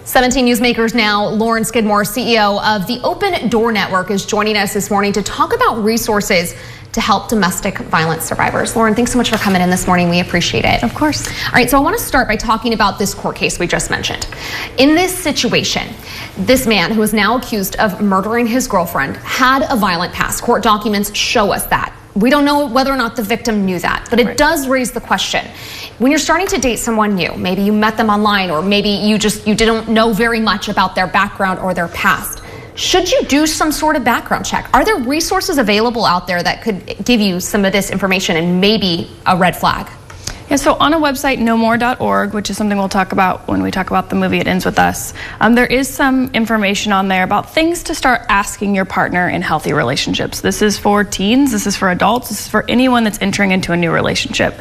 17 Newsmakers Now, Lauren Skidmore, CEO of the Open Door Network, is joining us this morning to talk about resources to help domestic violence survivors. Lauren, thanks so much for coming in this morning. We appreciate it. Of course. All right, so I want to start by talking about this court case we just mentioned. In this situation, this man who is now accused of murdering his girlfriend had a violent past. Court documents show us that. We don't know whether or not the victim knew that, but it does raise the question. When you're starting to date someone new, maybe you met them online, or maybe you didn't know very much about their background or their past. Should you do some sort of background check? Are there resources available out there that could give you some of this information and maybe a red flag? Yeah, so on a website, knowmore.org, which is something we'll talk about when we talk about the movie It Ends With Us, there is some information on there about things to start asking your partner in healthy relationships. This is for teens, this is for adults, this is for anyone that's entering into a new relationship.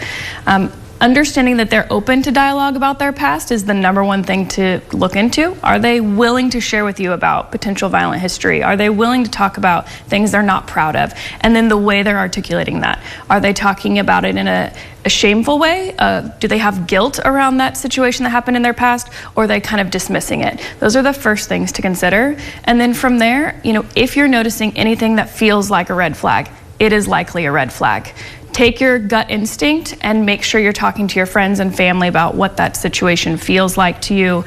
Understanding that they're open to dialogue about their past is the #1 thing to look into. Are they willing to share with you about potential violent history? Are they willing to talk about things they're not proud of? And then the way they're articulating that. Are they talking about it in a shameful way? Do they have guilt around that situation that happened in their past? Or are they kind of dismissing it? Those are the first things to consider. And then from there, if you're noticing anything that feels like a red flag, it is likely a red flag. Take your gut instinct and make sure you're talking to your friends and family about what that situation feels like to you,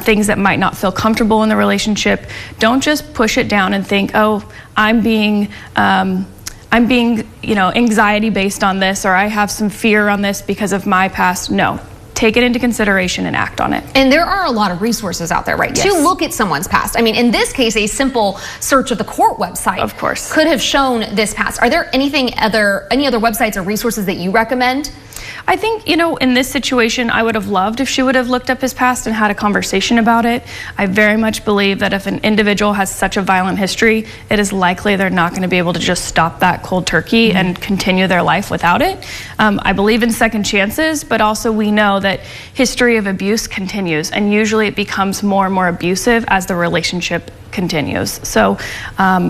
things that might not feel comfortable in the relationship. Don't just push it down and think, oh, I'm being anxiety based on this, or I have some fear on this because of my past. No. Take it into consideration and act on it. And there are a lot of resources out there, right? Yes. To look at someone's past. I mean, in this case, a simple search of the court website, of course, could have shown this past. Are there any other websites or resources that you recommend? I think, in this situation, I would have loved if she would have looked up his past and had a conversation about it. I very much believe that if an individual has such a violent history, it is likely they're not going to be able to just stop that cold turkey and continue their life without it. I believe in second chances, but also we know that history of abuse continues, and usually it becomes more and more abusive as the relationship continues. So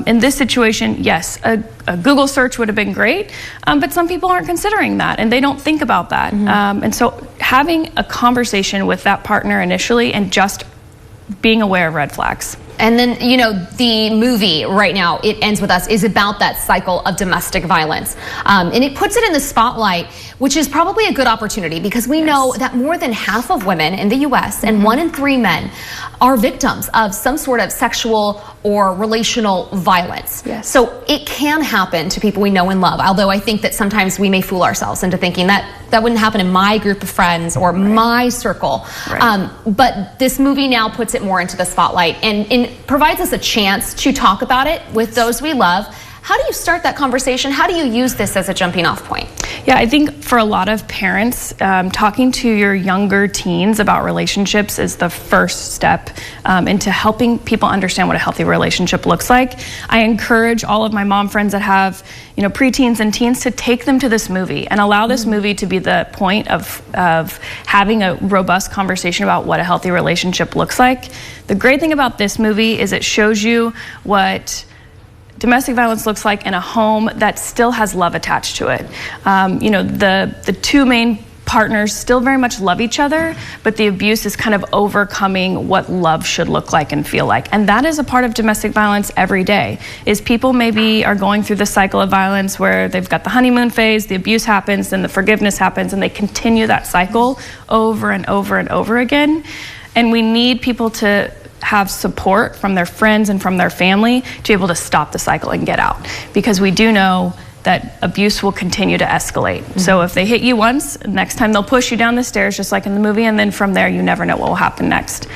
in this situation, yes, a Google search would have been great, but some people aren't considering that and they don't think about that. And so having a conversation with that partner initially and just being aware of red flags. And then, the movie right now, It Ends With Us, is about that cycle of domestic violence. And it puts it in the spotlight, which is probably a good opportunity because we know that more than half of women in the U.S. and 1 in 3 men are victims of some sort of sexual or relational violence. Yes. So it can happen to people we know and love, although I think that sometimes we may fool ourselves into thinking that wouldn't happen in my group of friends or my circle. Right. But this movie now puts it more into the spotlight and provides us a chance to talk about it with those we love. How do you start that conversation? How do you use this as a jumping off point? Yeah, I think for a lot of parents, talking to your younger teens about relationships is the first step into helping people understand what a healthy relationship looks like. I encourage all of my mom friends that have, preteens and teens to take them to this movie and allow this movie to be the point of having a robust conversation about what a healthy relationship looks like. The great thing about this movie is it shows you what domestic violence looks like in a home that still has love attached to it. The 2 main partners still very much love each other, but the abuse is kind of overcoming what love should look like and feel like. And that is a part of domestic violence every day, is people maybe are going through the cycle of violence where they've got the honeymoon phase, the abuse happens, then the forgiveness happens, and they continue that cycle over and over and over again. And we need people to have support from their friends and from their family to be able to stop the cycle and get out, because we do know that abuse will continue to escalate. So if they hit you once, next time they'll push you down the stairs just like in the movie, and then from there you never know what will happen next.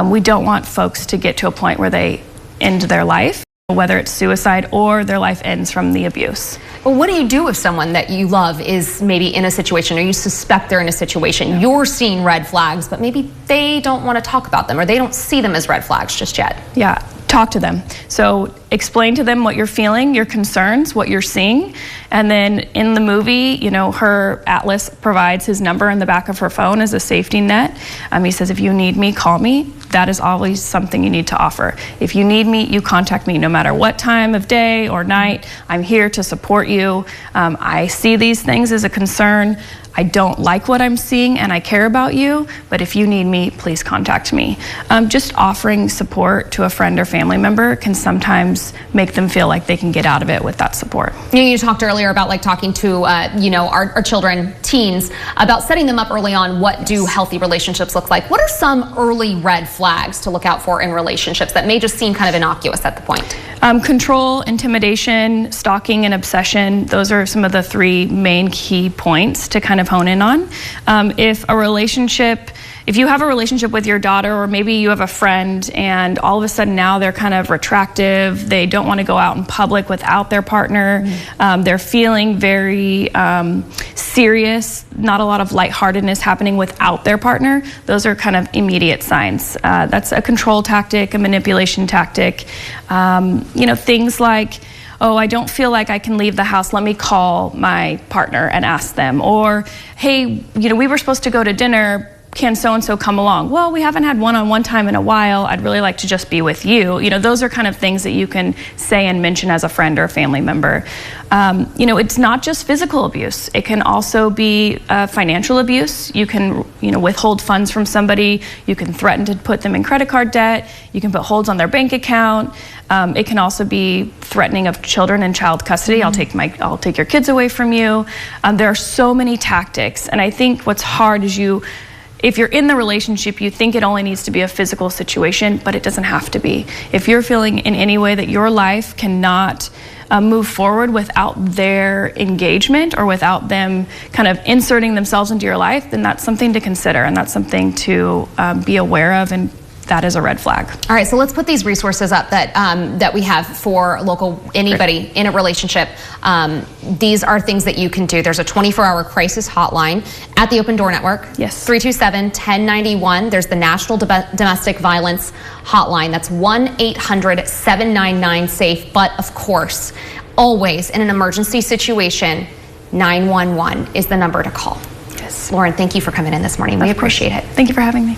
We don't want folks to get to a point where they end their life, whether it's suicide or their life ends from the abuse. Well, what do you do if someone that you love is maybe in a situation, or you suspect they're in a situation, you're seeing red flags, but maybe they don't want to talk about them, or they don't see them as red flags just yet? Yeah, talk to them. So explain to them what you're feeling, your concerns, what you're seeing. And then in the movie, her Atlas provides his number in the back of her phone as a safety net. He says, if you need me, call me. that is always something you need to offer. If you need me, you contact me no matter what time of day or night. I'm here to support you. I see these things as a concern. I don't like what I'm seeing and I care about you, but if you need me, please contact me. Just offering support to a friend or family member can sometimes make them feel like they can get out of it with that support. You talked earlier about like talking to our children, teens, about setting them up early on. What do healthy relationships look like? What are some early red flags to look out for in relationships that may just seem kind of innocuous at the point? Control, intimidation, stalking, and obsession. Those are some of the 3 main key points to kind of hone in on. If you have a relationship with your daughter, or maybe you have a friend and all of a sudden now they're kind of retractive, they don't want to go out in public without their partner, they're feeling very serious, not a lot of lightheartedness happening without their partner, those are kind of immediate signs. That's a control tactic, a manipulation tactic. Things like, oh, I don't feel like I can leave the house. Let me call my partner and ask them. Or, hey, we were supposed to go to dinner. Can so-and-so come along? Well, we haven't had one-on-one time in a while. I'd really like to just be with you. Those are kind of things that you can say and mention as a friend or a family member. It's not just physical abuse. It can also be financial abuse. You can, withhold funds from somebody. You can threaten to put them in credit card debt. You can put holds on their bank account. It can also be threatening of children and child custody. I'll take your kids away from you. There are so many tactics, and I think what's hard is if you're in the relationship, you think it only needs to be a physical situation, but it doesn't have to be. If you're feeling in any way that your life cannot move forward without their engagement or without them kind of inserting themselves into your life, then that's something to consider and that's something to be aware of, and that is a red flag. All right, so let's put these resources up that we have for anybody in a relationship. These are things that you can do. There's a 24-hour crisis hotline at the Open Door Network. Yes. 327-1091. There's the National Domestic Violence Hotline. That's 1-800-799-SAFE. But of course, always in an emergency situation, 911 is the number to call. Yes. Lauren, thank you for coming in this morning. We appreciate it. Thank you for having me.